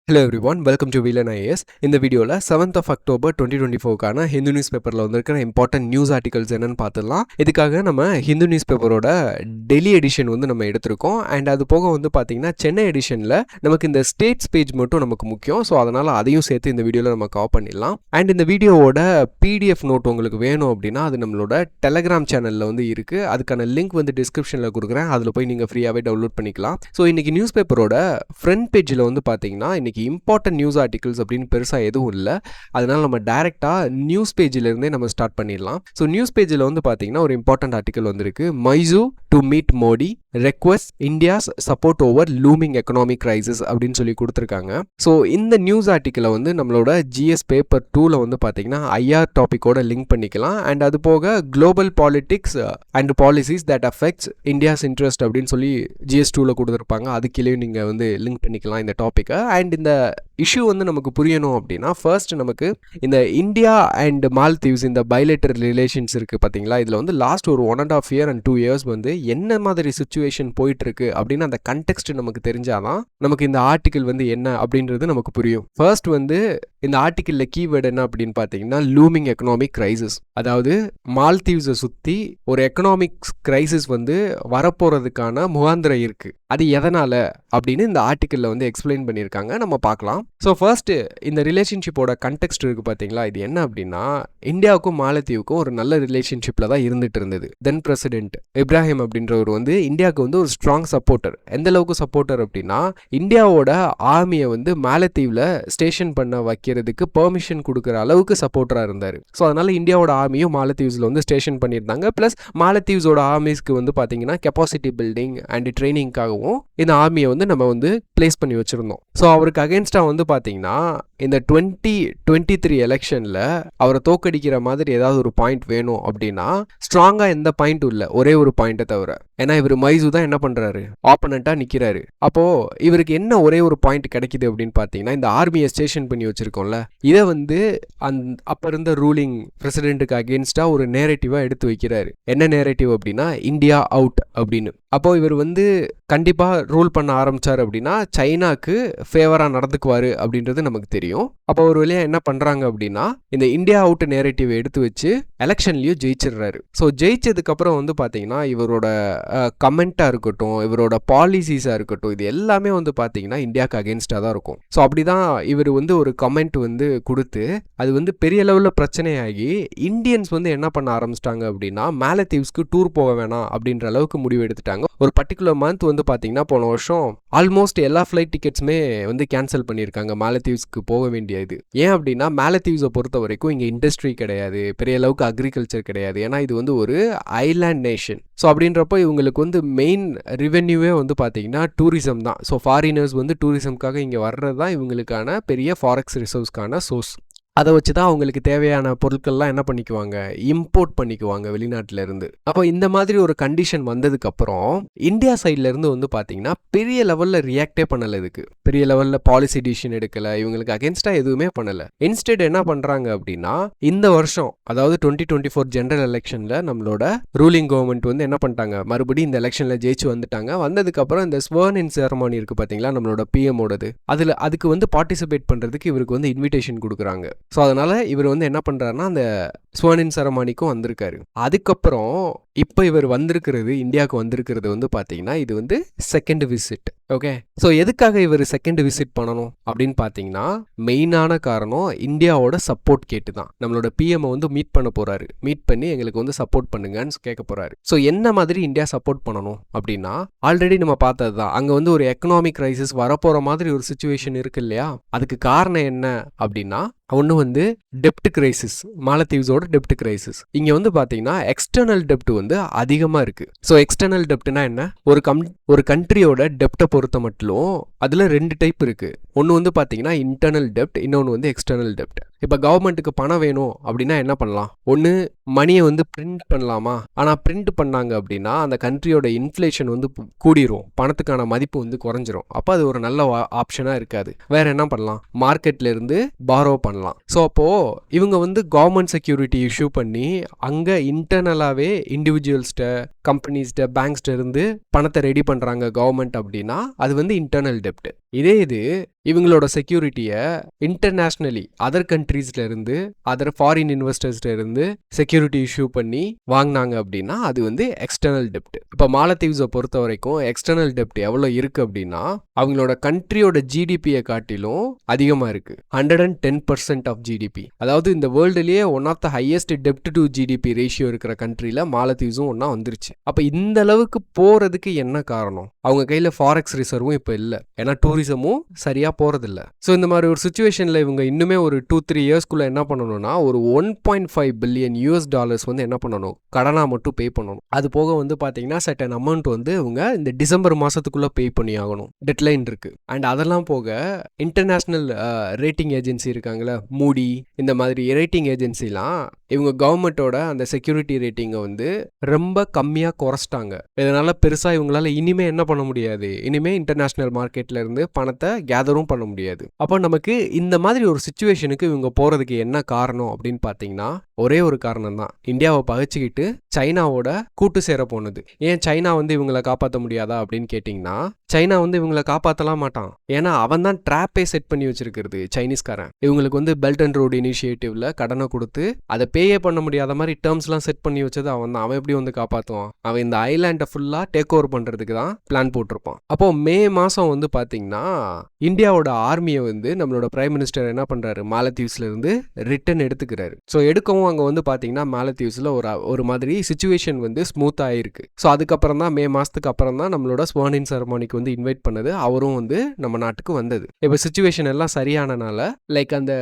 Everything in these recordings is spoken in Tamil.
Hello everyone, welcome to வீலன் ஐஏஎஸ். இந்த வீடியோவில் 7th of October 2024 Hindu news பேப்பரில் வந்திருக்கிற இம்பார்ட்டன்ட் நியூஸ் ஆர்டிகல்ஸ் என்னன்னு பார்த்துடலாம். இதுக்காக நம்ம ஹிந்து நியூஸ் பேப்பரோட டெல்லி எடிஷன் நம்ம எடுத்திருக்கோம். அண்ட் அது போக பார்த்தீங்கன்னா சென்னை எடிஷனில் நமக்கு இந்த ஸ்டேட்ஸ் பேஜ் மட்டும் நமக்கு முக்கியம். ஸோ அதனால் அதையும் சேர்த்து இந்த வீடியோவில் நம்ம கவர் பண்ணிடலாம். அண்ட் இந்த வீடியோவோட பிடிஎஃப் நோட் உங்களுக்கு வேணும் அப்படின்னா அது நம்மளோட டெலகிராம் சேனலில் இருக்குது. அதுக்கான லிங்க் டிஸ்கிரிப்ஷனில் கொடுக்குறேன். அதில் போய் நீங்கள் ஃப்ரீயாகவே டவுன்லோட் பண்ணிக்கலாம். ஸோ இன்றைக்கி நியூஸ் பேப்பரோட ஃப்ரண்ட் பேஜில் பார்த்தீங்கன்னா இன்றைக்கி இம்பார்ட்டன்ட் நியூஸ் ஆர்டிகல்ஸ் அப்படின்னு பெருசாக எதுவும் இல்லை. அதனால் நம்ம டைரெக்டாக நியூஸ் பேஜிலேருந்தே நம்ம ஸ்டார்ட் பண்ணிடலாம். ஸோ நியூஸ் பேஜில் பார்த்தீங்கன்னா ஒரு இம்பார்ட்டன்ட் ஆர்டிக்கல் வந்திருக்கு. Muizzu to meet Modi request India's support over looming economic crisis அப்படின்னு சொல்லி கொடுத்துருக்காங்க. ஸோ இந்த நியூஸ் ஆர்டிக்கலை நம்மளோட ஜிஎஸ் பேப்பர் 2ல் பார்த்தீங்கன்னா ஐஆர் டாப்பிக்கோட லிங்க் பண்ணிக்கலாம். அண்ட் அது போக global politics and policies that affects India's interest அப்படின்னு சொல்லி ஜிஎஸ் 2ல் கொடுத்துருப்பாங்க. அதுக்கிலேயே நீங்கள் லிங்க் பண்ணிக்கலாம் இந்த டாப்பிக்கை. அண்ட் இந்த இஷ்யூ நமக்கு புரியணும் அப்படின்னா ஃபர்ஸ்ட் நமக்கு இந்த இந்தியா அண்ட் மால்தீவ்ஸ் இந்த பைலேட்டரல் ரிலேஷன்ஸ் இருக்குது பார்த்தீங்களா. இதில் லாஸ்ட் ஒரு 1.5 year and 2 years என்ன மாதிரி சுச்சுவேஷன் போயிட்டுருக்கு அப்படின்னு அந்த கண்டெக்ஸ்ட் நமக்கு தெரிஞ்சாதான் நமக்கு இந்த ஆர்டிக்கல் என்ன அப்படின்றது நமக்கு புரியும். ஃபர்ஸ்ட் இந்த ஆர்டிக்கலில் கீவேர்டு என்ன அப்படின்னு பார்த்தீங்கன்னா லூமிங் எக்கனாமிக் கிரைசிஸ். அதாவது மால்தீவ்ஸை சுற்றி ஒரு எக்கனாமிக் கிரைசிஸ் வரப்போகிறதுக்கான முகாந்திரம் இருக்குது. அது எதனால் அப்படின்னு இந்த ஆர்டிக்கலில் எக்ஸ்பிளைன் பண்ணியிருக்காங்க. நம்ம பார்க்கலாம். ஸோ ஃபர்ஸ்ட் இந்த ரிலேஷன்ஷிப்போட கண்டெக்ஸ்ட் இருக்குது பார்த்தீங்களா. இது என்ன அப்படின்னா இந்தியாவுக்கும் மாலத்தீவுக்கும் ஒரு நல்ல ரிலேஷன்ஷிப்பில் தான் இருந்துட்டு இருந்தது. தென் பிரசிடென்ட் இப்ராஹிம் அப்படின்றவர் இந்தியாவுக்கு ஒரு ஸ்ட்ராங் சப்போர்ட்டர். எந்த அளவுக்கு சப்போர்ட்டர் அப்படின்னா இந்தியாவோட ஆர்மியை மாலத்தீவில் ஸ்டேஷன் பண்ண வைக்கிறதுக்கு பெர்மிஷன் கொடுக்குற அளவுக்கு சப்போர்ட்டராக இருந்தார். ஸோ அதனால இந்தியாவோட ஆர்மியும் மாலத்தீவ்ஸில் ஸ்டேஷன் பண்ணியிருந்தாங்க. ப்ளஸ் மாலத்தீவ்ஸோட ஆர்மிஸ்க்கு பார்த்தீங்கன்னா கெப்பாசிட்டி பில்டிங் அண்ட் ட்ரைனிங்காகவும் இந்த ஆர்மியை நம்ம பிளேஸ் பண்ணி வச்சிருந்தோம். ஸோ அவருக்கு அகேன்ஸ்டாக பார்த்தீங்கன்னா இந்த 2023 எலெக்ஷனில் அவரை தோக்கடிக்கிற மாதிரி ஏதாவது ஒரு பாயிண்ட் வேணும் அப்படின்னா ஸ்ட்ராங்காக எந்த பாயிண்ட்டும் இல்லை, ஒரே ஒரு பாயிண்ட்டை தவிர. ஏன்னா இவர் மைசூ தான் என்ன பண்ணுறாரு, ஆப்பனண்ட்டாக நிற்கிறாரு. அப்போது இவருக்கு என்ன ஒரே ஒரு பாயிண்ட் கிடைக்குது அப்படின்னு பார்த்தீங்கன்னா இந்த ஆர்மியை ஸ்டேஷன் பண்ணி வச்சுருக்கோம்ல, இதை அப்போ இருந்த ரூலிங் பிரசிடென்ட்டுக்கு அகேன்ஸ்டாக ஒரு நேரேட்டிவாக எடுத்து வைக்கிறாரு. என்ன நேரேட்டிவ் அப்படின்னா இந்தியா அவுட் அப்படின்னு. அப்போது இவர் கண்டிப்பாக ரூல் பண்ண ஆரம்பித்தார் அப்படின்னா சைனாக்கு ஃபேவராக நடந்துக்குவார் அப்படின்றது நமக்கு தெரியும். அப்போ ஒரு வழியாக என்ன பண்ணுறாங்க அப்படின்னா இந்த இந்தியா அவுட் நேரேட்டிவ் எடுத்து வச்சு எலெக்ஷன்லேயும் ஜெயிச்சிடுறாரு. ஸோ ஜெயிச்சதுக்கப்புறம் பார்த்தீங்கன்னா இவரோட கமெண்ட்டாக இருக்கட்டும், இவரோட பாலிசிஸாக இருக்கட்டும், இது எல்லாமே பார்த்தீங்கன்னா இந்தியாவுக்கு அகேன்ஸ்டாக தான் இருக்கும். ஸோ அப்படி தான் இவர் ஒரு கமெண்ட் கொடுத்து அது பெரிய லெவலில் பிரச்சனையாகி இந்தியன்ஸ் என்ன பண்ண ஆரம்பிச்சிட்டாங்க அப்படின்னா மாலத்தீவ்ஸ்க்கு டூர் போக வேணாம் அப்படின்ற அளவுக்கு முடிவு எடுத்துட்டாங்க. ஒரு பர்டிகுலர் மந்த் பார்த்தீங்கன்னா போன வருஷம் ஆல்மோஸ்ட் எல்லா ஃப்ளைட் டிக்கெட்ஸுமே கேன்சல் பண்ணியிருக்காங்க மாலத்தீவ்ஸ்க்கு போக வேண்டியது. ஏன் அப்படின்னா மாலத்தீவ்ஸை பொறுத்த வரைக்கும் இங்கே இண்டஸ்ட்ரி கிடையாது, பெரிய அளவுக்கு அக்ரிகல்ச்சர் கிடையாது. ஏன்னா இது ஒரு ஐலாண்ட் நேஷன். ஸோ அப்படின்றப்போ இவங்களுக்கு மெயின் ரெவென்யூவே பார்த்தீங்கன்னா டூரிசம் தான். ஸோ ஃபாரினர்ஸ் டூரிசம்காக இங்கே வர்றது தான் இவங்களுக்கான பெரிய ஃபாரெக்ஸ் ரிசர்வ்ஸ்க்கான சோர்ஸ். அதை வச்சு தான் அவங்களுக்கு தேவையான பொருட்கள்லாம் என்ன பண்ணிக்குவாங்க, இம்போர்ட் பண்ணிக்குவாங்க வெளிநாட்டிலேருந்து. அப்போ இந்த மாதிரி ஒரு கண்டிஷன் வந்ததுக்கப்புறம் இந்தியா சைட்லேருந்து பார்த்தீங்கன்னா பெரிய லெவலில் ரியாக்டே பண்ணலை. இதுக்கு பெரிய லெவலில் பாலிசி டிசிஷன் எடுக்கலை, இவங்களுக்கு அகேன்ஸ்டாக எதுவுமே பண்ணலை. இன்ஸ்டெட் என்ன பண்ணுறாங்க அப்படின்னா இந்த வருஷம் அதாவது 2024 ஜென்ரல் எலெக்ஷனில் நம்மளோட ரூலிங் கவர்மெண்ட் என்ன பண்ணிட்டாங்க, மறுபடியும் இந்த எலெக்ஷனில் ஜெயிச்சு வந்துட்டாங்க. வந்ததுக்கப்புறம் இந்த ஸ்வர்ன் இன் செரமோனி இருக்குது பார்த்தீங்களா நம்மளோட பிஎம்மோடது, அதுக்கு பார்ட்டிசிபேட் பண்ணுறதுக்கு இவருக்கு இன்விடேஷன் கொடுக்குறாங்க. ஸோ அதனால் இவர் என்ன பண்ணுறாருன்னா அந்த ஸ்வர்னின் செரமானிக்கும் வந்திருக்காரு. அதுக்கப்புறம் இப்போ இவர் இந்தியாவுக்கு வந்திருக்கிறது பார்த்தீங்கன்னா இது செகண்ட் விசிட். ஓகே, ஸோ எதுக்காக இவர் செகண்ட் விசிட் பண்ணணும் அப்படின்னு பார்த்தீங்கன்னா மெயினான காரணம் இந்தியாவோட சப்போர்ட் கேட்டு தான். நம்மளோட பிஎம்ஐ மீட் பண்ண போகிறாரு. மீட் பண்ணி எங்களுக்கு சப்போர்ட் பண்ணுங்கன்னு கேட்க போகிறாரு. ஸோ என்ன மாதிரி இந்தியா சப்போர்ட் பண்ணணும் அப்படின்னா ஆல்ரெடி நம்ம பார்த்தது தான். அங்கே ஒரு எக்கனாமிக் கிரைசிஸ் வரப்போகிற மாதிரி ஒரு சுச்சுவேஷன் இருக்கு இல்லையா. அதுக்கு காரணம் என்ன அப்படின்னா ஒன்று டெப்ட் கிரைசிஸ், மாலத்தீவ்ஸோட டெப்ட் கிரைசிஸ். இங்கே பார்த்தீங்கன்னா எக்ஸ்டர்னல் டெப்ட் அதிகமாக இருக்குது. ஸோ எக்ஸ்டர்னல் டெப்ட்னா என்ன, ஒரு கண்ட்ரியோட டெப்டை பொறுத்த மட்டும் அதில் 2 டைப் இருக்குது. ஒன்று பார்த்தீங்கன்னா இன்டர்னல் டெப்ட், இன்னொன்று எக்ஸ்டர்னல் டெப்ட். இப்போ கவர்மெண்ட்டுக்கு பணம் வேணும் அப்படின்னா என்ன பண்ணலாம், ஒன்று மணியை பிரிண்ட் பண்ணலாமா. ஆனால் பிரிண்ட் பண்ணாங்க அப்படின்னா அந்த கண்ட்ரியோட இன்ஃப்ளேஷன் கூடிரும், பணத்துக்கான மதிப்பு குறைஞ்சிரும். அப்போ அது ஒரு நல்ல ஆப்ஷனாக இருக்காது. வேற என்ன பண்ணலாம், மார்க்கெட்லேருந்து பாரோ பண்ணலாம். ஸோ அப்போது இவங்க கவர்மெண்ட் செக்யூரிட்டி இஷ்யூ பண்ணி அங்கே இன்டர்னலாகவே இண்டிவிஜுவல்ஸ்கிட்ட, கம்பெனிஸ்கிட்ட, பேங்க்ஸ்கிட்ட இருந்து பணத்தை ரெடி பண்ணுறாங்க கவர்மெண்ட் அப்படின்னா அது இன்டர்னல் டெப்ட். டெப்ட். இதே இது இவங்களோட செக்யூரிட்டியை இன்டர்நேஷ்னலி அதர் கண்ட்ரீஸ்ல இருந்து அதர் ஃபாரின் இன்வெஸ்டர்ஸ்ல இருந்து செக்யூரிட்டி இஷ்யூ பண்ணி வாங்கினாங்க அப்படின்னா அது வந்து எக்ஸ்டர்னல் டெப்ட். இப்போ மாலத்தீவ்ஸை பொறுத்த வரைக்கும் எக்ஸ்டர்னல் டெப்ட் எவ்வளோ இருக்கு அப்படின்னா அவங்களோட கண்ட்ரியோட ஜிடிபியை காட்டிலும் அதிகமாக இருக்கு. 110% ஆஃப் ஜிடிபி. அதாவது இந்த வேர்ல்டுலேயே ஒன் ஆஃப் த ஹையஸ்ட் டெப்ட் டு ஜிடிபி ரேஷியோ இருக்கிற கண்ட்ரியில் மாலத்தீவ்ஸும் ஒன்றா வந்துருச்சு. அப்போ இந்த அளவுக்கு போகிறதுக்கு என்ன காரணம்? அவங்க கையில் ஃபாரெக்ஸ் ரிசர்வும் இப்போ இல்லை, ஏன்னா டூரிசமும் சரியாக போகிறதில்ல. ஸோ இந்த மாதிரி ஒரு சுச்சுவேஷனில் இவங்க இன்னுமே ஒரு 2-3 இயர்ஸ்க்குள்ளே என்ன பண்ணணும்னா ஒரு $1.5 பில்லியன் வந்து என்ன பண்ணணும், கடனாக மட்டும் பே பண்ணணும். அது போக வந்து பார்த்தீங்கன்னா சர்டன் அமௌண்ட் வந்து இவங்க இந்த டிசம்பர் மாதத்துக்குள்ளே பே பண்ணி ஆகணும், டெட்லைன் இருக்குது. அண்ட் அதெல்லாம் போக இன்டர்நேஷ்னல் ரேட்டிங் ஏஜென்சி இருக்காங்களே, மூடி, இந்த மாதிரி ரேட்டிங் ஏஜென்சிலாம் இவங்க கவர்மெண்ட்டோட அந்த செக்யூரிட்டி ரேட்டிங்கை வந்து ரொம்ப கம்மியாக குறைச்சிட்டாங்க. இதனால் பெருசாக இவங்களால இனிமே என்ன பண்ண முடியாது, இனிமே இன்டர்நேஷ்னல் மார்க்கெட்ல இருந்து பணத்தை கேதரும் பண்ண முடியாது. அப்போ நமக்கு இந்த மாதிரி ஒரு சுச்சுவேஷனுக்கு இவங்க போகிறதுக்கு என்ன காரணம் அப்படின்னு பார்த்தீங்கன்னா ஒரே ஒரு காரணம் தான், இந்தியாவை பகைச்சிக்கிட்டு சைனாவோட கூட்டு சேர போனது. ஏன் சைனா வந்து இவங்களை காப்பாற்ற முடியாதா அப்படின்னு கேட்டிங்கன்னா சைனா வந்து இவங்களை காப்பாற்றலாம் மாட்டான், ஏன்னா அவன் தான் ட்ராப்பே செட் பண்ணி வச்சிருக்கிறது சைனீஸ்காரன். இவங்களுக்கு வந்து பெல்ட் அண்ட் ரோடு இனிஷியேட்டிவ்ல கடனை கொடுத்து அதை பேயே பண்ண முடியாத மாதிரி டேர்ம்ஸ்லாம் செட் பண்ணி வச்சது அவன் தான். அவன் எப்படி வந்து காப்பாற்றுவான்? அவன் இந்த ஐலாண்டை ஃபுல்லாக டேக் ஓவர் பண்ணுறதுக்கு தான் பிளான் போட்டிருப்பான். அப்போ மே மாதம் வந்து பார்த்தீங்கன்னா இந்தியாவோட ஆர்மியை வந்து நம்மளோட பிரைம் மினிஸ்டர் என்ன பண்ணுறாரு, மாலத்தீவ்ஸ்ல இருந்து ரிட்டர்ன் எடுத்துக்கிறாரு. ஸோ எடுக்கவும் அங்கே வந்து பார்த்தீங்கன்னா மாலத்தீவ்ஸில் ஒரு மாதிரி சுச்சுவேஷன் வந்து ஸ்மூத் ஆகிருக்கு. ஸோ அதுக்கப்புறம் தான் மே மாதத்துக்கு அப்புறம் தான் நம்மளோட ஸ்வர்னிங் செரமானிக்கு வந்து இன்வைட் பண்ணது, அவரும் வந்து நம்ம நாட்டுக்கு வந்தது. இப்போ சுச்சுவேஷன் எல்லாம் சரியானனால லைக் அந்த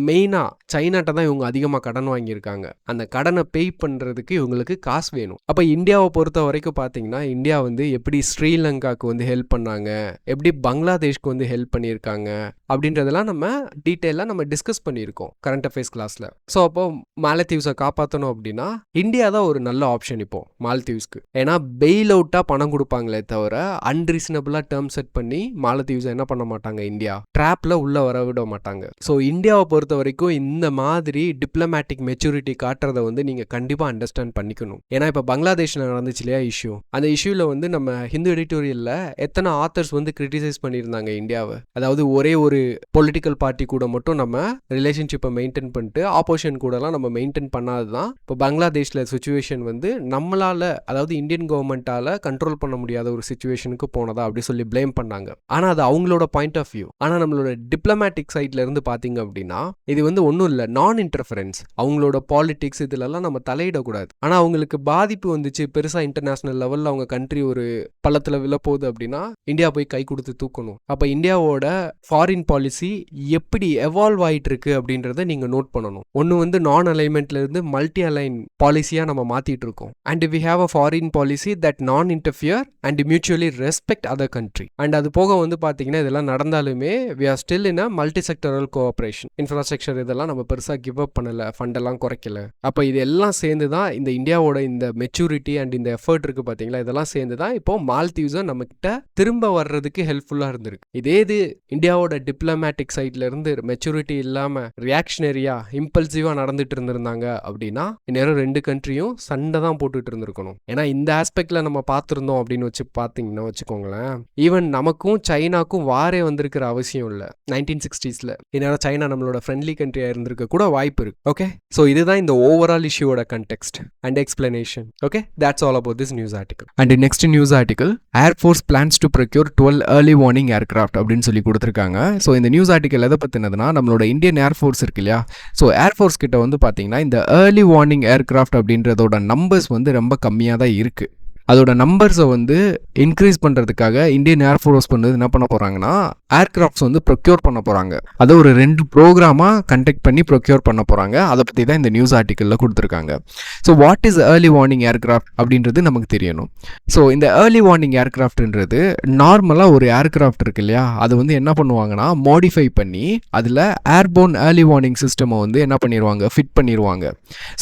மெயினாக சைனாட்ட தான் இவங்க அதிகமாக கடன் வாங்கியிருக்காங்க. அந்த கடனை பே பண்ணுறதுக்கு இவங்களுக்கு காசு வேணும். அப்போ இந்தியாவை பொறுத்த வரைக்கும் பார்த்தீங்கன்னா இந்தியா வந்து எப்படி ஸ்ரீலங்காவுக்கு வந்து ஹெல்ப் பண்ணாங்க, எப்படி பங்களாதேஷ்க்கு வந்து ஹெல்ப் பண்ணியிருக்காங்க அப்படின்றதெல்லாம் நம்ம டீட்டெயிலாக நம்ம டிஸ்கஸ் பண்ணியிருக்கோம் கரண்ட் அஃபேர்ஸ் கிளாஸில். ஸோ அப்போ மாலத்தீவ்ஸை காப்பாற்றணும் அப்படின்னா இந்தியா தான் ஒரு நல்ல ஆப்ஷன் இப்போ மாலத்தீவ்ஸ்க்கு. ஏன்னா பெயில் அவுட்டாக பணம் கொடுப்பாங்களே தவிர அன்ரீசனபிளாக டேர்ம் செட் பண்ணி மாலத்தீவ்ஸை என்ன பண்ண மாட்டாங்க, இந்தியா ட்ராப்பில் உள்ளே வர விட மாட்டாங்க. ஸோ இந்தியாவை பொறுத்த வரைக்கும் இந்த மாதிரி டிப்ளமேட்டிக் மெச்சூரிட்டி காட்டுறதை வந்து நீங்கள் கண்டிப்பாக அண்டர்ஸ்டாண்ட் பண்ணிக்கணும். ஏன்னா இப்போ பங்களாதேஷில் நடந்துச்சு இல்லையா இஷ்யூ, அந்த இஷ்யூவில் வந்து நம்ம ஹிந்து எடிட்டோரியலில் எத்தனை ஆத்தர்ஸ் வந்து கிரிட்டிசைஸ் பண்ணியிருந்தாங்க இந்தியாவை. அதாவது ஒரே ஒரு பொலிட்டிக்கல் பார்ட்டி கூட மட்டும் நம்ம ரிலேஷன்ஷிப்பை மெயின்டைன் பண்ணிட்டு ஆப்போசிஷன் கூடலாம் நம்ம மெயின்டைன் பண்ணாது தான் இப்போ பங்களாதேஷில் சுச்சுவேஷன் வந்து நம்மளால், அதாவது இந்தியன் கவர்மெண்ட்டால் கண்ட்ரோல் பண்ண முடியாத ஒரு சுச்சுவேஷனுக்கு போனதா அப்படி சொல்லி பிளேம் பண்ணாங்க. ஆனால் அது அவங்களோட பாயிண்ட் ஆஃப் வியூ. ஆனால் நம்மளோட டிப்ளமேட்டிக் சைட்ல இருந்து பார்த்தீங்க அப்படின்னா இது வந்து ஒன்றும் இல்லை, நான் இன்டர்ஃபரன்ஸ். அவங்களோட பாலிடிக்ஸ் இதுலலாம் நம்ம தலையிடக்கூடாது. ஆனால் அவங்களுக்கு பாதிப்பு வந்துச்சு பெருசாக இன்டர்நேஷனல் லெவலில் அவங்க கண்ட்ரி ஒரு பள்ளத்தில் விழப்போகுது அப்படின்னா இந்தியா போய் கை கொடுத்து தூக்கணும். அப்போ இந்தியாவோட ஃபாரின் பாலிசி எப்படி எவால்வ் ஆகிட்டு இருக்கு அப்படின்றத நீங்கள் நோட் பண்ணணும். ஒன்று வந்து நான் அலைன்மெண்ட்ல இருந்து மல்டி அலைன் பாலிசியாக நம்ம மாற்றிட்டு இருக்கோம். And we have a foreign policy that non interfere and mutually respect other country. And அது போக வந்து பார்த்தீங்கன்னா இதெல்லாம் நடந்தாலுமே we are still in a multi sectoral cooperation. Infrastructure இதெல்லாம் நம்ம பெருசாக கிவ் அப் பண்ணலை, ஃபண்டெல்லாம் குறைக்கல. அப்போ இது எல்லாம் சேர்ந்து தான் இந்த இந்தியாவோட இந்த மெச்சூரிட்டி அண்ட் இந்த எஃபர்ட் இருக்குது பார்த்தீங்களா, இதெல்லாம் சேர்ந்து தான் இப்போ மால்தீவ்ஸை நம்மக்கிட்ட திரும்ப வர்றதுக்கு ஹெல்ப்ஃபுல்லாக இருந்திருக்கு. இதே இது இந்தியாவோட டிப்ளமேட்டிக் சைட்ல இருந்து மெச்சூரிட்டி இல்லாமல் ரியாக்ஷனரியா இம்பல்சிவாக நடந்துட்டு இருந்திருந்தாங்க அப்படின்னா இந்நேரம் ரெண்டு கண்ட்ரியும் சண்டை தான் போட்டுட்டு இருந்திருக்கணும். ஏன்னா இந்த ஆஸ்பெக்ட்ல நம்ம பார்த்துருந்தோம் அப்படின்னு பார்த்தீங்கன்னா வச்சுக்கோங்களேன், ஈவன் நமக்கும் சைனாக்கும் வாரே வந்திருக்கிற அவசியம் இல்லை. 1960s இந்நேரம் சைனா நம்மளோட ஃப்ரெண்ட்லி கண்ட்ரியா இருந்திருக்க கூட வாய்ப்பு இருக்கு. ஓகே, ஸோ இதுதான் இந்த ஓவரால் இஷ்யூவோட context and explanation. Okay, that's all about this news article. And next news article, air force plans to procure 12 early warning aircraft அப்படின்னு சொல்லி கொடுத்துருக்காங்க. ஸோ இந்த நியூஸ் ஆர்டிகல் எதை பற்றினதுன்னா நம்மளோட இந்தியன் ஏர்ஃபோர்ஸ் இருக்கு இல்லையா, ஸோ ஏர்ஃபோர்ஸ் கிட்ட வந்து பார்த்தீங்கன்னா இந்த ஏர்லி வார்னிங் ஏர்கிராஃப்ட் அப்படின்றதோட நம்பர்ஸ் வந்து ரொம்ப கம்மியாக தான் இருக்குது. அதோட நம்பர்ஸை வந்து இன்க்ரீஸ் பண்ணுறதுக்காக இந்தியன் ஏர்ஃபோர்ஸ் வந்து என்ன பண்ண போகிறாங்கன்னா ஏர்கிராஃப்ட்ஸ் வந்து ப்ரொக்யூர் பண்ண போகிறாங்க. அதை ஒரு 2 ப்ரோக்ராமாக கண்டக்ட் பண்ணி ப்ரொக்யூர் பண்ண போகிறாங்க. அதை பற்றி தான் இந்த நியூஸ் ஆர்டிக்கலில் கொடுத்துருக்காங்க. So what is early warning aircraft அப்படின்றது நமக்கு தெரியணும். ஸோ இந்த ஏர்லி வார்னிங் ஏர்கிராஃப்ட்ன்றது நார்மலாக ஒரு ஏர்கிராஃப்ட் இருக்கு இல்லையா, அது வந்து என்ன பண்ணுவாங்கன்னா மாடிஃபை பண்ணி அதில் ஏர்போர்ன் ஏர்லி வார்னிங் சிஸ்டமை வந்து என்ன பண்ணிடுவாங்க, ஃபிட் பண்ணிடுவாங்க.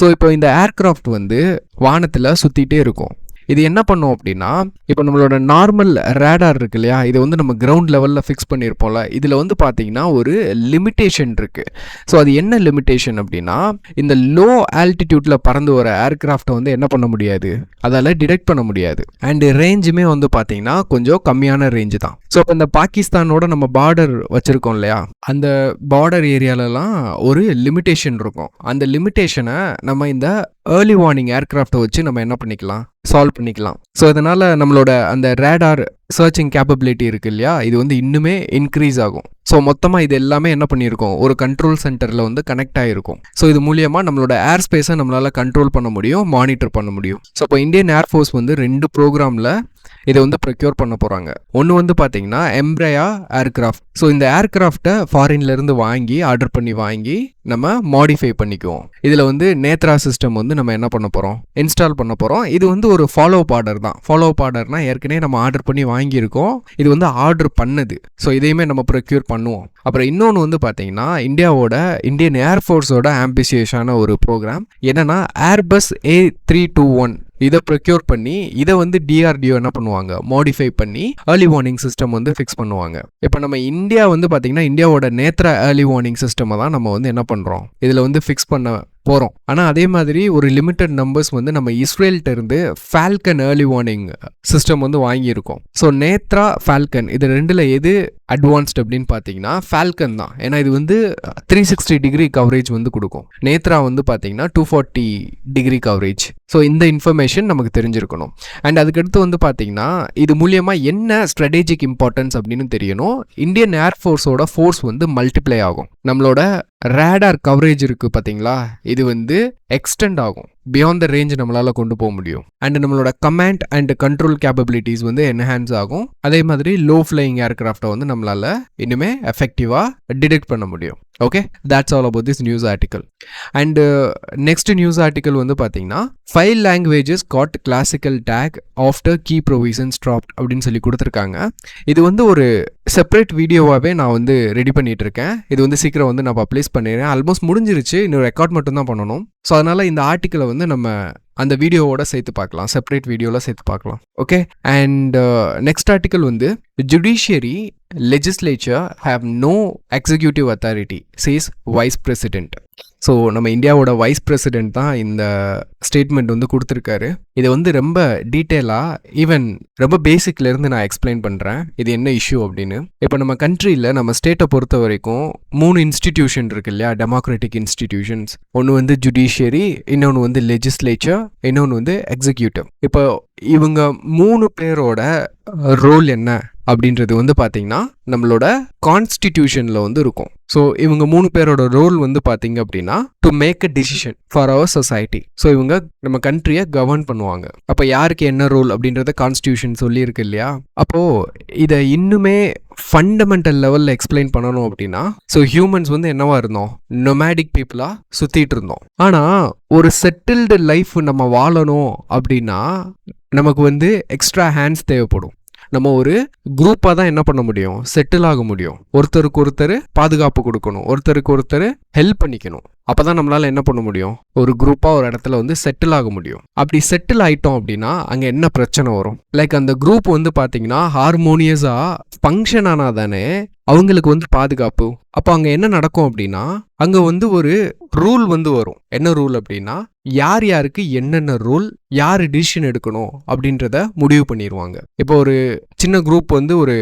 ஸோ இப்போ இந்த ஏர்கிராஃப்ட் வந்து வானத்தில் சுற்றிட்டே இருக்கும். இது என்ன பண்ணும் அப்படின்னா, இப்போ நம்மளோட நார்மல் ரேடார் இருக்கு இல்லையா, இதை வந்து நம்ம கிரவுண்ட் லெவலில் ஃபிக்ஸ் பண்ணியிருப்போம்ல, இதில் வந்து பார்த்தீங்கன்னா ஒரு லிமிட்டேஷன் இருக்குது. ஸோ அது என்ன லிமிட்டேஷன் அப்படின்னா, இந்த லோ ஆல்டிடியூட்டில் பறந்து வர ஏர்கிராஃப்டை வந்து என்ன பண்ண முடியாது, அதால் டிடெக்ட் பண்ண முடியாது. அண்டு ரேஞ்சுமே வந்து பார்த்தீங்கன்னா கொஞ்சம் கம்மியான ரேஞ்சு தான். ஸோ இப்போ இந்த பாகிஸ்தானோட நம்ம பார்டர் வச்சுருக்கோம் இல்லையா, அந்த பார்டர் ஏரியாலலாம் ஒரு லிமிட்டேஷன் இருக்கும். அந்த லிமிட்டேஷனை நம்ம இந்த ஏர்லி வார்னிங் ஏர்கிராஃப்டை வச்சு நம்ம என்ன பண்ணிக்கலாம், சால்வ் பண்ணிக்கலாம். ஸோ இதனால் நம்மளோட அந்த ரேடார் சர்ச்சிங் கேப்பபிலிட்டி இருக்குது இல்லையா, இது வந்து இன்னுமே இன்க்ரீஸ் ஆகும். ஸோ மொத்தமாக இது எல்லாமே என்ன பண்ணியிருக்கோம், ஒரு கண்ட்ரோல் சென்டரில் வந்து கனெக்ட் ஆகிருக்கும். ஸோ இது மூலியமாக நம்மளோட ஏர் ஸ்பேஸை நம்மளால் கண்ட்ரோல் பண்ண முடியும், மானிட்டர் பண்ண முடியும். ஸோ இப்போ இந்தியன் ஏர்ஃபோர்ஸ் வந்து 2 ப்ரோக்ராமில் இதை வந்து ப்ரொக்யூர் பண்ண போகிறாங்க. ஒன்று வந்து பார்த்தீங்கன்னா எம்ப்ரையா ஏர்கிராஃப்ட். ஸோ இந்த ஏர்கிராஃப்டை ஃபாரின்லேருந்து வாங்கி ஆர்டர் பண்ணி வாங்கி நம்ம மாடிஃபை பண்ணிக்குவோம். இதில் வந்து நேத்ரா சிஸ்டம் வந்து நம்ம என்ன பண்ண போகிறோம், இன்ஸ்டால் பண்ண போகிறோம். இது வந்து ஒரு ஃபாலோ அப் ஆர்டர் தான். ஃபாலோ அப் ஆர்டர்னால் ஏற்கனவே நம்ம ஆர்டர் பண்ணி வாங்கியிருக்கோம், இது வந்து ஆர்டர் பண்ணது. ஸோ இதையுமே நம்ம ப்ரொக்யூர் பண்ணுவோம். அப்புறம் இன்னொன்று வந்து பார்த்தீங்கன்னா இந்தியன் ஏர்ஃபோர்ஸோட ஆம்பிஷியஸான ஒரு ப்ரோக்ராம் என்னன்னா ஏர்பஸ் A321. இதை ப்ரொக்யூர் பண்ணி இதை வந்து டிஆர்டிஓ என்ன பண்ணுவாங்க, மாடிஃபை பண்ணி ஏர்லி வார்னிங் சிஸ்டம் வந்து ஃபிக்ஸ் பண்ணுவாங்க. இப்போ நம்ம இந்தியா வந்து பார்த்தீங்கன்னா இந்தியாவோட நேத்ரா ஏர்லி வார்னிங் சிஸ்டமை தான் நம்ம வந்து என்ன பண்ணுறோம், இதில் வந்து ஃபிக்ஸ் பண்ண போகிறோம். ஆனால் அதே மாதிரி ஒரு லிமிட்டட் நம்பர்ஸ் வந்து நம்ம இஸ்ரேல்கிட்ட இருந்து ஃபால்கன் ஏர்லி வார்னிங் சிஸ்டம் வந்து வாங்கியிருக்கோம். ஸோ நேத்ரா ஃபால்கன் இது ரெண்டில் எது அட்வான்ஸ்ட் அப்படின்னு பார்த்தீங்கன்னா ஃபால்கன் தான். ஏன்னா இது வந்து 360 டிகிரி கவரேஜ் வந்து கொடுக்கும். நேத்ரா வந்து பார்த்தீங்கன்னா 240 டிகிரி கவரேஜ். ஸோ இந்த இன்ஃபர்மேஷன் நமக்கு தெரிஞ்சிருக்கணும். அண்ட் அதுக்கடுத்து வந்து பார்த்தீங்கன்னா இது மூலியமாக என்ன ஸ்ட்ராட்டஜிக் இம்பார்ட்டன்ஸ் அப்படின்னு தெரியணும். இந்தியன் ஏர்ஃபோர்ஸோட ஃபோர்ஸ் வந்து மல்டிப்ளை ஆகும். நம்மளோட ரேடார் கவரேஜ் இருக்குது பார்த்தீங்களா, இது வந்து எக்ஸ்டெண்ட் ஆகும், பியாண்ட் த ரேஞ்ச் நம்மளால் கொண்டு போக முடியும். அண்ட் நம்மளோட கமாண்ட் அண்ட் கண்ட்ரோல் கேப்பபிலிட்டிஸ் வந்து என்ஹான்ஸ் ஆகும். அதே மாதிரி லோ ஃப்ளையிங் ஏர்கிராஃப்டை வந்து நம்மளால் இன்னுமே எஃபெக்டிவாக டிடெக்ட் பண்ண முடியும். Okay, that's all about this news article. And next news article வந்து பார்த்தீங்கன்னா 5 languages got classical tag after key provisions dropped அப்படின்னு சொல்லி கொடுத்துருக்காங்க. இது வந்து ஒரு செப்பரேட் வீடியோவாகவே நான் வந்து ரெடி பண்ணிட்டு இருக்கேன். இது வந்து சீக்கிரம் வந்து நான் பப்ளிஷ் பண்ணிடுறேன். ஆல்மோஸ்ட் முடிஞ்சிருச்சு, இன்னும் ரெக்கார்ட் மட்டும் தான் பண்ணணும். ஸோ அதனால் இந்த ஆர்டிக்கலை வந்து நம்ம அந்த வீடியோவோட சேர்த்து பார்க்கலாம், செப்பரேட் வீடியோவில் சேர்த்து பார்க்கலாம். ஓகே, அண்ட் நெக்ஸ்ட் ஆர்டிக்கல் வந்து judiciary legislature have no executive authority, says vice president. So நம்ம இந்தியாவோட வைஸ் பிரசிடென்ட் தான் இந்த ஸ்டேட்மெண்ட் வந்து கொடுத்துருக்காரு. இதை வந்து ரொம்ப டீட்டெயிலாக ஈவன் ரொம்ப பேசிக்லேருந்து நான் எக்ஸ்பிளைன் பண்ணுறேன் இது என்ன இஷ்யூ அப்படின்னு. இப்போ நம்ம கண்ட்ரியில் நம்ம ஸ்டேட்டை பொறுத்த வரைக்கும் 3 இன்ஸ்டிடியூஷன் இருக்கு இல்லையா, டெமோக்ராட்டிக் இன்ஸ்டிடியூஷன்ஸ். ஒன்று வந்து ஜுடிஷியரி, இன்னொன்று வந்து லெஜிஸ்லேச்சர், இன்னொன்று வந்து எக்ஸிக்யூட்டிவ். இப்போ இவங்க 3 பேரோட ரோல் என்ன அப்படின்றது வந்து பார்த்தீங்கன்னா நம்மளோட கான்ஸ்டிடியூஷனில் வந்து இருக்கும். ஸோ இவங்க 3 பேரோட ரோல் வந்து பார்த்தீங்க அப்படின்னா to make a decision for our society. So இவங்க நம்ம கண்ட்ரியை கவர்ன் பண்ணுவாங்க. அப்போ யாருக்கு என்ன ரோல் அப்படின்றத கான்ஸ்டிடியூஷன் சொல்லியிருக்கு இல்லையா. அப்போது இதை இன்னுமே ஃபண்டமெண்டல் லெவலில் எக்ஸ்பிளைன் பண்ணணும் அப்படின்னா, ஸோ ஹியூமன்ஸ் வந்து என்னவா இருந்தோம், நொமேடிக் பீப்புளாக சுற்றிட்டு இருந்தோம். ஆனால் ஒரு செட்டில்டு லைஃப் நம்ம வாழணும் அப்படின்னா நமக்கு வந்து எக்ஸ்ட்ரா ஹேண்ட்ஸ் தேவைப்படும். நம்ம ஒரு குரூப்பாக தான் என்ன பண்ண முடியும், செட்டில் ஆக முடியும். ஒருத்தருக்கு ஒருத்தர் பாதுகாப்பு கொடுக்கணும், ஒருத்தருக்கு ஒருத்தர் ஹெல்ப் பண்ணிக்கணும். அப்போ தான் நம்மளால் என்ன பண்ண முடியும், ஒரு குரூப்பாக ஒரு இடத்துல வந்து செட்டில் ஆக முடியும். அப்படி செட்டில் ஆகிட்டோம் அப்படின்னா அங்கே என்ன பிரச்சனை வரும், லைக் அந்த குரூப் வந்து பார்த்தீங்கன்னா ஹார்மோனியஸாக ஃபங்க்ஷன் ஆனால் தானே அவங்களுக்கு வந்து பாதுகாப்பு. அப்போ அங்கே என்ன நடக்கும் அப்படின்னா அங்கே வந்து ஒரு ரூல் வந்து வரும். என்ன ரூல் அப்படின்னா யார் யாருக்கு என்னென்ன ரூல், யார் டிசிஷன் எடுக்கணும் அப்படின்றத முடிவு பண்ணிடுவாங்க. இப்போ ஒரு சின்ன குரூப் வந்து ஒரு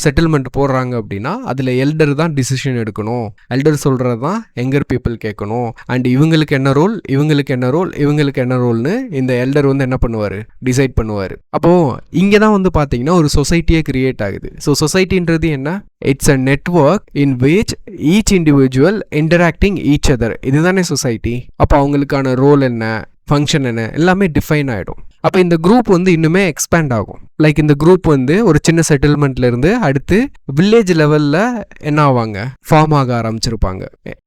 செட்டில்மெண்ட் போடுறாங்க அப்படின்னா அதில் எல்டர் தான் டிசிஷன் எடுக்கணும், எல்டர் சொல்கிறது தான் யங்கர் பீப்புள் கேட்கணும். அண்ட் இவங்களுக்கு என்ன ரோல், இவங்களுக்கு என்ன ரோல், இவங்களுக்கு என்ன ரோல்னு இந்த எல்டர் வந்து என்ன பண்ணுவார், டிசைட் பண்ணுவார். அப்போது இங்கே தான் வந்து பார்த்தீங்கன்னா ஒரு சொசைட்டியே கிரியேட் ஆகுது. ஸோ சொசைட்டின்றது என்ன, it's a network in which each individual interacting each other. இதுதானே சொசைட்டி. அப்போ அவங்களுக்கான ரோல் என்ன, ஃபங்க்ஷன் என்ன, எல்லாமே டிஃபைன் ஆகிடும். அப்போ இந்த குரூப் வந்து இன்னுமே எக்ஸ்பேண்ட் ஆகும். லைக் இந்த குரூப் வந்து ஒரு சின்ன செட்டில்மெண்ட்லேருந்து அடுத்து வில்லேஜ் லெவலில் என்ன ஆவாங்க, ஃபார்ம் ஆக ஆரம்பிச்சிருப்பாங்க.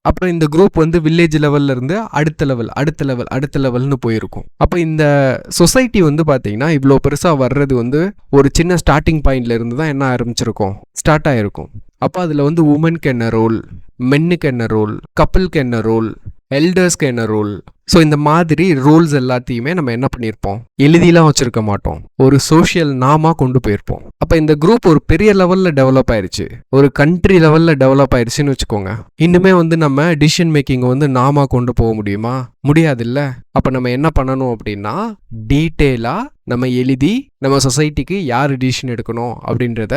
அப்புறம் இந்த குரூப் வந்து வில்லேஜ் லெவல்லேருந்து அடுத்த லெவல் அடுத்த லெவல் அடுத்த லெவல்னு போயிருக்கும். அப்போ இந்த சொசைட்டி வந்து பார்த்தீங்கன்னா இவ்வளோ பெருசாக வர்றது வந்து ஒரு சின்ன ஸ்டார்டிங் பாயிண்ட்லேருந்து தான் என்ன ஆரம்பிச்சிருக்கும், ஸ்டார்ட் ஆகிருக்கும். அப்போ அதில் வந்து உமனுக்கு என்ன ரோல், மென்னுக்கு என்ன ரோல், கப்பிளுக்கு என்ன ரோல், எல்டர்ஸ்க்கு என்ன ரோல், ஸோ இந்த மாதிரி ரூல்ஸ் எல்லாத்தையுமே நம்ம என்ன பண்ணியிருப்போம், எழுதிலாம் வச்சிருக்க மாட்டோம், ஒரு சோஷியல் நாமா கொண்டு போயிருப்போம். அப்போ இந்த குரூப் ஒரு பெரிய லெவலில் டெவலப் ஆயிடுச்சு, ஒரு கண்ட்ரி லெவலில் டெவலப் ஆயிடுச்சுன்னு வச்சுக்கோங்க. இன்னுமே வந்து நம்ம டிசிஷன் மேக்கிங்கை வந்து நாமா கொண்டு போக முடியுமா? முடியாதுல்ல. அப்போ நம்ம என்ன பண்ணணும் அப்படின்னா, டீட்டெயிலாக நம்ம எழுதி நம்ம சொசைட்டிக்கு யார் டிசிஷன் எடுக்கணும் அப்படின்றத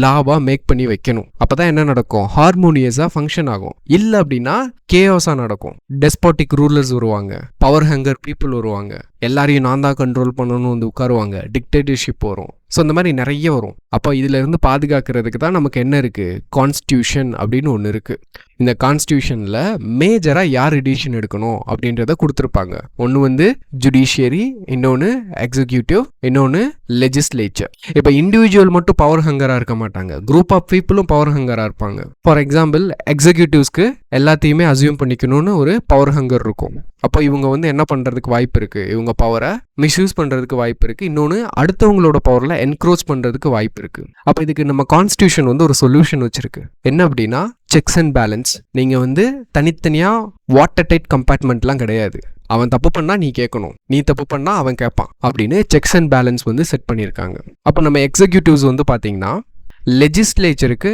லாவாக மேக் பண்ணி வைக்கணும். அப்போ தான் என்ன நடக்கும், ஹார்மோனியஸாக ஃபங்க்ஷன் ஆகும். இல்லை அப்படின்னா கேஓஸாக நடக்கும். டெஸ்பாட்டிக் ரூலர்ஸ் வருவாங்க, பவர் ஹங்கர் பீப்புள் வருவாங்க, எல்லாரையும் நான் தான் கண்ட்ரோல் பண்ணணும்னு வந்து உட்காருவாங்க, டிக்டேட்டர்ஷிப் வரும். ஸோ இந்த மாதிரி நிறைய வரும். அப்போ இதுல இருந்து பாதுகாக்கிறதுக்கு தான் நமக்கு என்ன இருக்கு, கான்ஸ்டியூஷன் அப்படின்னு ஒன்று இருக்கு. இந்த கான்ஸ்டியூஷன்ல மேஜரா யார் டிசிஷன் எடுக்கணும் அப்படின்றத கொடுத்துருப்பாங்க. ஒன்று வந்து ஜுடிஷியரி, இன்னொன்று எக்ஸிக்யூட்டிவ், இன்னொன்று லெஜிஸ்லேச்சர். இப்போ இண்டிவிஜுவல் மட்டும் பவர் ஹங்கரா இருக்க மாட்டாங்க, குரூப் ஆஃப் பீப்புளும் பவர் ஹங்கரா இருப்பாங்க. ஃபார் எக்ஸாம்பிள் எக்ஸிக்யூட்டிவ்ஸ்க்கு எல்லாத்தையுமே அசியூம் பண்ணிக்கணும்னு ஒரு பவர் ஹங்கர் இருக்கும். அப்போ இவங்க வந்து என்ன பண்ணுறதுக்கு வாய்ப்பு இருக்குது, இவங்க பவரை மிஸ்யூஸ் பண்ணுறதுக்கு வாய்ப்பு இருக்குது, இன்னொன்று அடுத்தவங்களோட பவரில் என்க்ரோச் பண்ணுறதுக்கு வாய்ப்பு இருக்குது. அப்போ இதுக்கு நம்ம கான்ஸ்டியூஷன் வந்து ஒரு சொல்யூஷன் வச்சுருக்கு. என்ன அப்படின்னா செக்ஸ் அண்ட் பேலன்ஸ். நீங்கள் வந்து தனித்தனியாக வாட்டர் டைட் கம்பார்ட்மெண்ட்லாம் கிடையாது. அவன் தப்பு பண்ணால் நீ கேட்கணும், நீ தப்பு பண்ணால் அவன் கேட்பான் அப்படின்னு செக்ஸ் அண்ட் பேலன்ஸ் வந்து செட் பண்ணியிருக்காங்க. அப்போ நம்ம எக்ஸிக்யூட்டிவ்ஸ் வந்து பார்த்தீங்கன்னா லெஜிஸ்லேச்சருக்கு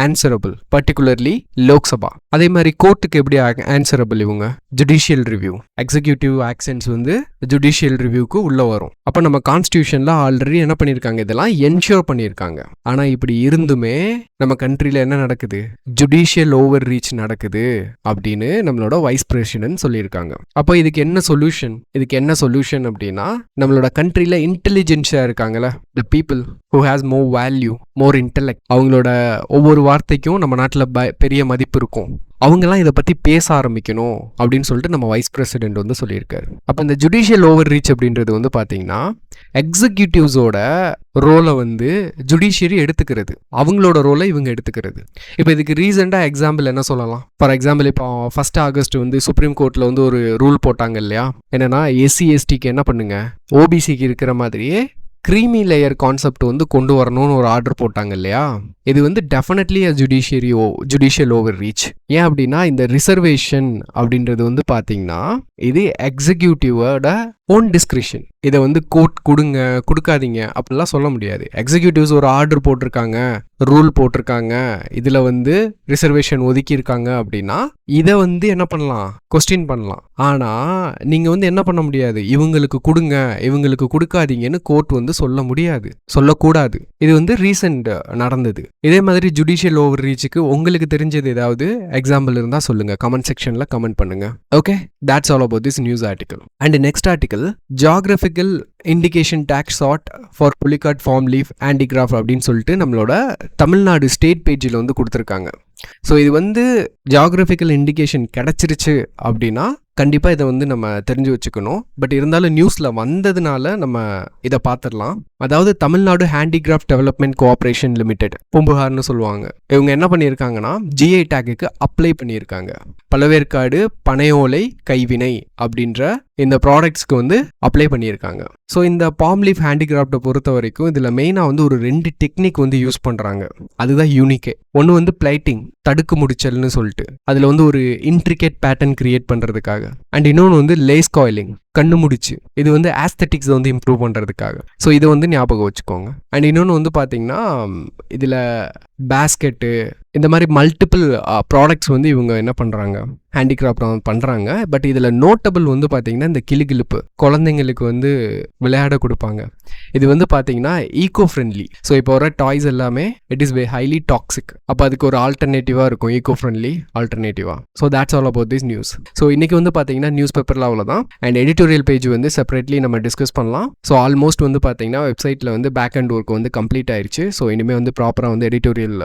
ஆன்சரபிள், பர்டிகுலர்லி லோக்சபா. அதே மாதிரி கோர்ட்டுக்கு எப்படி ஆன்சரபிள் இவங்க, ஜுடிஷியல் ரிவ்யூ. எக்ஸிக்யூட்டிவ் ஆக்ஷன்ஸ் வந்து ஜுடிஷியல் ரிவ்யூக்கு உள்ள வரும். அப்போ நம்ம கான்ஸ்டியூஷன்ல ஆல்ரெடி என்ன பண்ணியிருக்காங்க, இதெல்லாம் என்ஷூர் பண்ணியிருக்காங்க. ஆனால் இப்படி இருந்துமே நம்ம கண்ட்ரியில் என்ன நடக்குது, ஜுடிஷியல் ஓவர் ரீச் நடக்குது அப்படின்னு நம்மளோட வைஸ் பிரசிடென்ட் சொல்லியிருக்காங்க. அப்போ இதுக்கு என்ன சொல்யூஷன், அப்படின்னா நம்மளோட கண்ட்ரியில் இன்டெலிஜென்ஸாக இருக்காங்கல்ல, the people who has more value, more intellect, அவங்களோட ஒவ்வொரு வார்த்தைக்கும் நம்ம நாட்டில் பெரிய மதிப்பு இருக்கும், அவங்கெல்லாம் இதை பற்றி பேச ஆரம்பிக்கணும் அப்படின்னு சொல்லிட்டு நம்ம வைஸ் பிரசிடென்ட் வந்து சொல்லியிருக்காரு. அப்போ இந்த ஜுடிஷியல் ஓவர் ரீச் அப்படின்றது வந்து பார்த்தீங்கன்னா எக்ஸிக்யூட்டிவ்ஸோட ரோலை வந்து ஜுடிஷியரி எடுத்துக்கிறது, அவங்களோட ரோலை இவங்க எடுத்துக்கிறது. இப்போ இதுக்கு ரீசெண்டாக எக்ஸாம்பிள் என்ன சொல்லலாம், ஃபார் எக்ஸாம்பிள் இப்போ 1 ஆகஸ்ட் வந்து சுப்ரீம் கோர்ட்டில் வந்து ஒரு ரூல் போட்டாங்க இல்லையா, என்னென்னா எஸ்சி எஸ்டிக்கு என்ன பண்ணுங்க, ஓபிசிக்கு இருக்கிற மாதிரியே க்ரீமி லேயர் கான்செப்ட் வந்து கொண்டு வரணும்னு ஒரு ஆர்டர் போட்டாங்க இல்லையா. இது வந்து டெஃபினெட்லி ஜுடிஷியல் ஓவர் ரீச். ஏன் அப்படின்னா இந்த ரிசர்வேஷன் அப்படின்றது வந்து பார்த்தீங்கன்னா இது எக்ஸிக்யூட்டிவோட ஓன் டிஸ்கிரிஷன். இதை வந்து கோர்ட் கொடுக்காதீங்க அப்படிலாம் சொல்ல முடியாது. எக்ஸிக்யூட்டிவ்ஸ் ஒரு ஆர்டர் போட்டிருக்காங்க, ரூல் போட்டிருக்காங்க, இதில் வந்து ரிசர்வேஷன் ஒதுக்கியிருக்காங்க அப்படின்னா இதை வந்து என்ன பண்ணலாம், கொஸ்டின் பண்ணலாம். ஆனால் நீங்கள் வந்து என்ன பண்ண முடியாது, இவங்களுக்கு கொடுங்க இவங்களுக்கு கொடுக்காதீங்கன்னு கோர்ட் வந்து சொல்ல முடியாது, சொல்லக்கூடாது. இது வந்து ரீசெண்ட் நடந்தது. இதே மாதிரி ஜுடிஷியல் ஓவர் ரீச்சுக்கு உங்களுக்கு தெரிஞ்சது ஏதாவது எக்ஸாம்பிள் இருந்தால் சொல்லுங்கள், கமெண்ட் செக்ஷனில் கமெண்ட் பண்ணுங்க. Okay, that's all about this news article. And the next article, geographical indication tax sought for pulicard farm leaf handicraft அப்படின்னு சொல்லிட்டு நம்மளோட தமிழ்நாடு ஸ்டேட் பேஜில் வந்து கொடுத்துருக்காங்க. ஸோ இது வந்து ஜியாகிரபிக்கல் இண்டிகேஷன் கிடச்சிருச்சு அப்படின்னா கண்டிப்பாக இதை வந்து நம்ம தெரிஞ்சு வச்சுக்கணும். பட் இருந்தாலும் நியூஸில் வந்ததுனால நம்ம இதை பார்த்துடலாம். அதாவது Tamil Nadu handicraft development corporation limited, பூம்புகார்னு சொல்லுவாங்க, இவங்க என்ன பண்ணியிருக்காங்கன்னா ஜிஐ டேக்குக்கு அப்ளை பண்ணியிருக்காங்க. பழவேற்காடு பனையோலை கைவினை அப்படின்ற இந்த ப்ராடக்ட்ஸ்க்கு வந்து அப்ளை பண்ணியிருக்காங்க. ஸோ இந்த பாம் லீஃப் ஹேண்டிகிராஃப்டை பொறுத்த வரைக்கும் இதில் மெயினாக வந்து ஒரு 2 டெக்னிக் வந்து யூஸ் பண்ணுறாங்க. அதுதான் யூனிக்கே. ஒன்று வந்து பிளைட்டிங், தடுக்கு முடிச்சல்னு சொல்லிட்டு, அதில் வந்து ஒரு இன்ட்ரிகேட் பேட்டர்ன் கிரியேட் பண்ணுறதுக்காக. அண்ட் இன்னொன்று வந்து லேஸ் காயிலிங், கண்ணு முடிச்சு, இது வந்து ஆஸ்தட்டிக்ஸை வந்து இம்ப்ரூவ் பண்ணுறதுக்காக. ஸோ இதை வந்து ஞாபகம் வச்சுக்கோங்க. அண்ட் இன்னொன்று வந்து பார்த்தீங்கன்னா இதில் பேஸ்கெட்டு, இந்த மாதிரி மல்டிபிள் ப்ராடக்ட்ஸ் வந்து இவங்க என்ன பண்ணுறாங்க, ஹேண்டிகிராஃப்ட் பண்ணுறாங்க. பட் இதில் நோட்டபிள் வந்து பார்த்தீங்கன்னா இந்த கிளிகிளிப்பு, குழந்தைங்களுக்கு வந்து விளையாட கொடுப்பாங்க. இது வந்து பார்த்தீங்கன்னா ஈகோ ஃப்ரெண்ட்லி. ஸோ இப்போ வர டாய்ஸ் எல்லாமே இட் இஸ் ஹைலி டாக்ஸிக். அப்போ அதுக்கு ஒரு ஆல்டர்னேட்டிவாக இருக்கும், ஈகோ ஃப்ரெண்ட்லி ஆல்டர்னேட்டிவாக. So that's all about this news. So இன்றைக்கி வந்து பார்த்தீங்கன்னா நியூஸ் பேப்பரில் அவ்வளோதான். அண்ட் எடிட்டோரியல் பேஜ் வந்து செப்பரேட்லி நம்ம டிஸ்கஸ் பண்ணலாம். ஸோ ஆல்மோஸ்ட் வந்து பார்த்தீங்கன்னா வெப்சைட்டில் வந்து பேக் அண்ட் ஒர்க் வந்து கம்ப்ளீட் ஆயிடுச்சு. ஸோ இனிமேல் வந்து ப்ராப்பராக வந்து எடிட்டோரியல்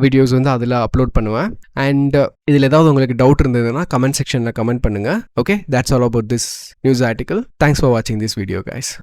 வீடியோஸ் வந்து அதில் அப்லோட் பண்ணுவேன். அண்ட் இதில் ஏதாவது உங்களுக்கு டவுட் இருந்ததுன்னா கமெண்ட் செக்ஷனில் கமெண்ட் பண்ணுங்கள். Okay, that's all about this news article. Thanks for வாட்சிங் திஸ் வீடியோ கைஸ்.